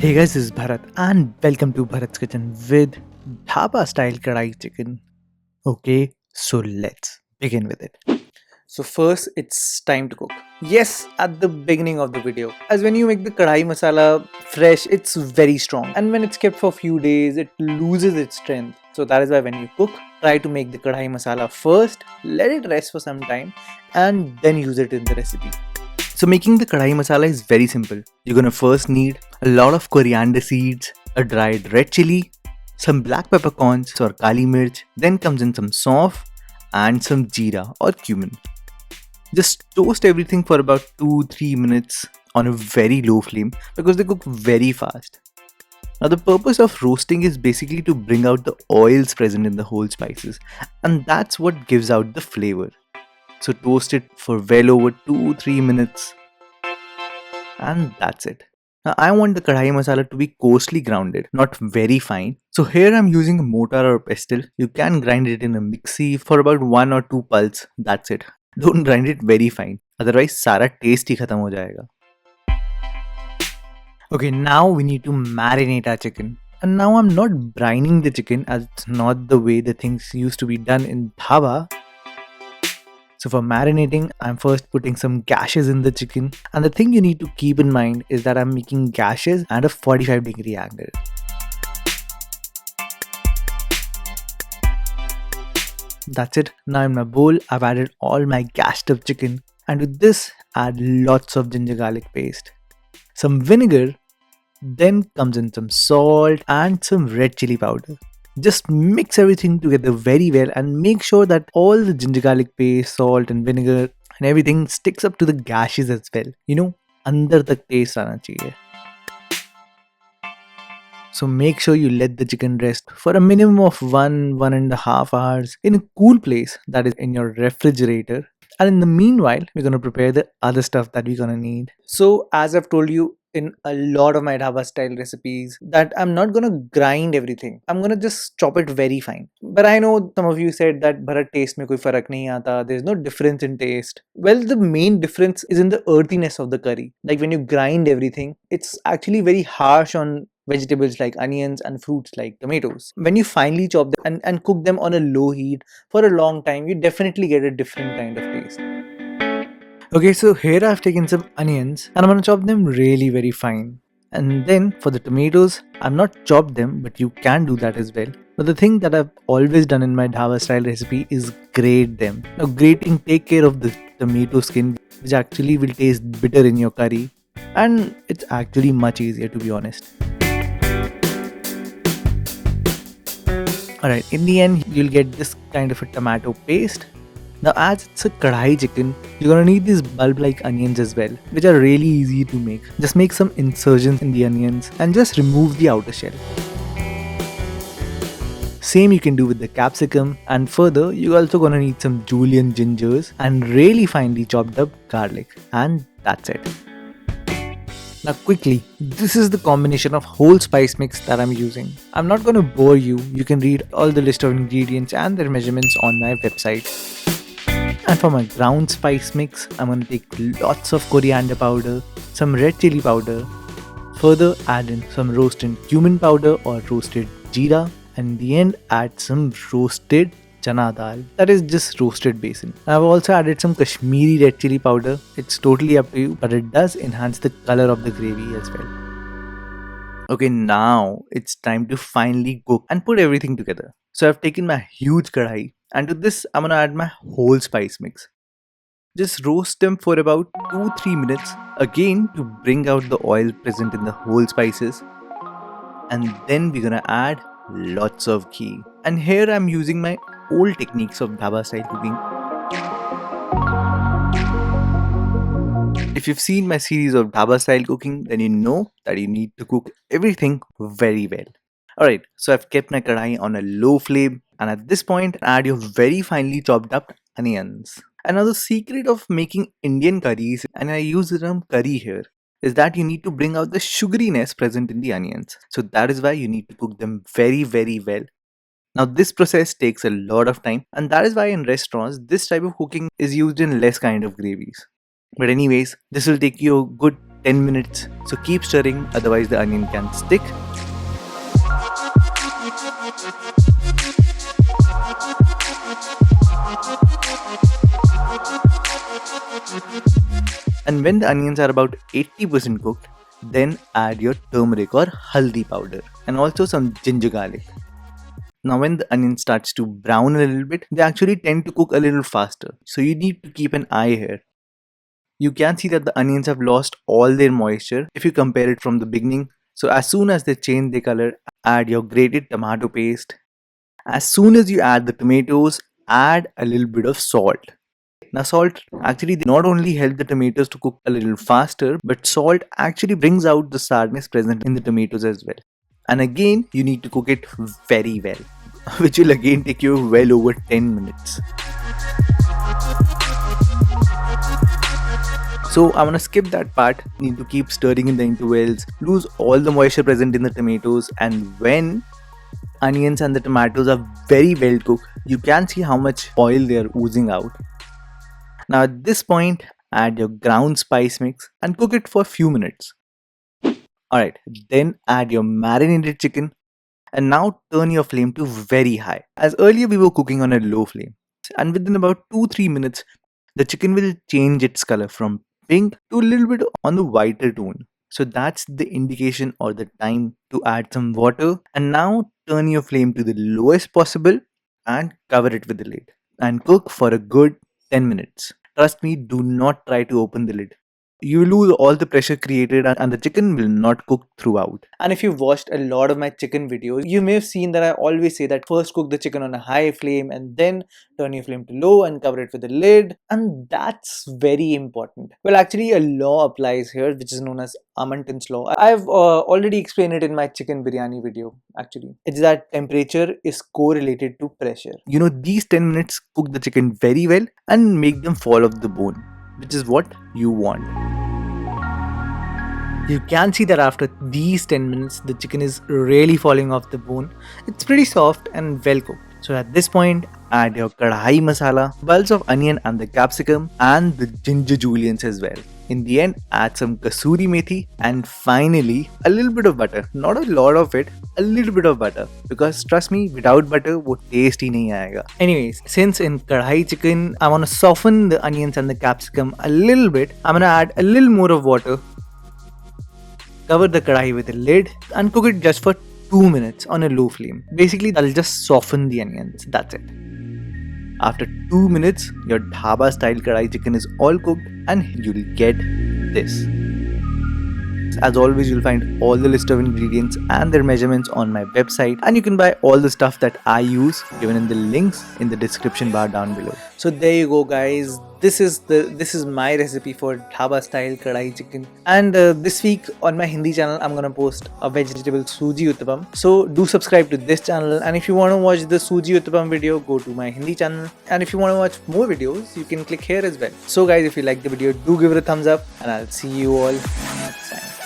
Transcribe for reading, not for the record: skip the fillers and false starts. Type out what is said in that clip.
Hey guys, this is Bharat and welcome to Bharat's Kitchen with Dhaba style kadai chicken. Okay, so let's begin with it. So first, it's time to cook. Yes, at the beginning of the video, as when you make the kadai masala fresh, it's very strong, and when it's kept for a few days, it loses its strength. So that is why when you cook, try to make the kadai masala first, let it rest for some time, and then use it in the recipe. So making the kadai masala is very simple. You're gonna first need a lot of coriander seeds, a dried red chili, some black peppercorns or kali mirch, then comes in some sauf and some jeera or cumin. Just toast everything for about 2-3 minutes on a very low flame because they cook very fast. Now the purpose of roasting is basically to bring out the oils present in the whole spices, and that's what gives out the flavor. So toast it for well over 2-3 minutes and that's it. Now I want the kadai masala to be coarsely grounded, not very fine. So here I'm using a mortar or pestle. You can grind it in a mixie for about 1 or 2 pulse. That's it. Don't grind it very fine. Otherwise सारा taste ही खत्म हो जाएगा. Okay, now we need to marinate our chicken. And now I'm not brining the chicken as it's not the way the things used to be done in dhaba. So for marinating, I'm first putting some gashes in the chicken. And the thing you need to keep in mind is that I'm making gashes at a 45-degree angle. That's it. Now in my bowl, I've added all my gashed up chicken. And with this, add lots of ginger garlic paste, some vinegar, then comes in some salt and some red chili powder. Just mix everything together very well and make sure that all the ginger garlic paste, salt and vinegar and everything sticks up to the gashes as well. Andar tak taste aana chahiye. So make sure you let the chicken rest for a minimum of 1.5 hours in a cool place, that is in your refrigerator. And in the meanwhile, we're going to prepare the other stuff that we're going to need. So as I've told you in a lot of my dhaba style recipes, that I'm not going to grind everything. I'm going to just chop it very fine. But I know some of you said that Bharat taste mein koi farak nahi aata. There's no difference in taste. Well, the main difference is in the earthiness of the curry. Like when you grind everything, it's actually very harsh on vegetables like onions and fruits like tomatoes. When you finely chop them and cook them on a low heat for a long time, you definitely get a different kind of taste. Okay, so here I've taken some onions and I'm gonna chop them really very fine. And then for the tomatoes, I'm not chopped them, but you can do that as well. But the thing that I've always done in my dhaba style recipe is grate them. Now grating take care of the tomato skin, which actually will taste bitter in your curry. And it's actually much easier, to be honest. Alright, in the end, you'll get this kind of a tomato paste. Now as it's a kadai chicken, you're gonna need these bulb-like onions as well, which are really easy to make. Just make some incisions in the onions and just remove the outer shell. Same you can do with the capsicum, and further, you're also gonna need some julienne gingers and really finely chopped up garlic. And that's it. Now quickly, this is the combination of whole spice mix that I'm using. I'm not going to bore you, you can read all the list of ingredients and their measurements on my website. And for my ground spice mix, I'm going to take lots of coriander powder, some red chili powder, further add in some roasted cumin powder or roasted jeera, and in the end add some roasted chana dal, that is just roasted besan. I've also added some Kashmiri red chili powder. It's totally up to you, but it does enhance the color of the gravy as well. Okay, now it's time to finally cook and put everything together. So I've taken my huge kadai, and to this I'm gonna add my whole spice mix. Just roast them for about 2-3 minutes again to bring out the oil present in the whole spices. And then we're gonna add lots of ghee. And here I'm using my old techniques of dhaba style cooking. If you've seen my series of dhaba style cooking, then you know that you need to cook everything very well. Alright, so I've kept my kadai on a low flame, and at this point add your very finely chopped up onions. Another secret of making Indian curries, and I use the term curry here, is that you need to bring out the sugariness present in the onions. So that is why you need to cook them very well. Now this process takes a lot of time, and that is why in restaurants this type of cooking is used in less kind of gravies. But anyways, this will take you a good 10 minutes, so keep stirring, otherwise the onion can stick. And when the onions are about 80% cooked, then add your turmeric or haldi powder and also some ginger garlic. Now when the onion starts to brown a little bit, they actually tend to cook a little faster. So you need to keep an eye here. You can see that the onions have lost all their moisture if you compare it from the beginning. So as soon as they change their color, add your grated tomato paste. As soon as you add the tomatoes, add a little bit of salt. Now salt actually not only help the tomatoes to cook a little faster, but salt actually brings out the sourness present in the tomatoes as well. And again, you need to cook it very well, which will again take you well over 10 minutes. So I'm gonna skip that part. Need to keep stirring in the intervals, lose all the moisture present in the tomatoes, and when onions and the tomatoes are very well cooked, you can see how much oil they are oozing out. Now at this point, add your ground spice mix and cook it for a few minutes. Alright, then add your marinated chicken and now turn your flame to very high. As earlier we were cooking on a low flame, and within about 2-3 minutes, the chicken will change its color from pink to a little bit on the whiter tone. So that's the indication or the time to add some water. And now turn your flame to the lowest possible and cover it with the lid and cook for a good 10 minutes. Trust me, do not try to open the lid. You lose all the pressure created and the chicken will not cook throughout. And if you've watched a lot of my chicken videos, you may have seen that I always say that first cook the chicken on a high flame and then turn your flame to low and cover it with a lid. And that's very important. Well, actually a law applies here which is known as Amantin's law. I've already explained it in my chicken biryani video actually. It's that temperature is correlated to pressure. You know, these 10 minutes cook the chicken very well and make them fall off the bone, which is what you want. You can see that after these 10 minutes, the chicken is really falling off the bone. It's pretty soft and well cooked. So at this point, add your kadhai masala, bulbs of onion and the capsicum and the ginger julienne as well. In the end, add some kasuri methi and finally a little bit of butter. Not a lot of it, a little bit of butter. Because trust me, without butter, wo taste hi nahi aayega. Anyways, since in kadhai chicken, I want to soften the onions and the capsicum a little bit, I'm gonna add a little more of water. Cover the kadhai with a lid and cook it just for 2 minutes on a low flame. Basically, that'll just soften the onions. That's it. After 2 minutes, your dhaba style kadhai chicken is all cooked and you'll get this. As always, you'll find all the list of ingredients and their measurements on my website, and you can buy all the stuff that I use given in the links in the description bar down below. So there you go, guys. This is my recipe for dhaba style kadai chicken, and this week on my Hindi channel I'm gonna post a vegetable suji uttapam. So do subscribe to this channel, and if you want to watch the suji uttapam video, go to my Hindi channel, and if you want to watch more videos, you can click here as well. So guys, if you like the video, do give it a thumbs up, and I'll see you all next time.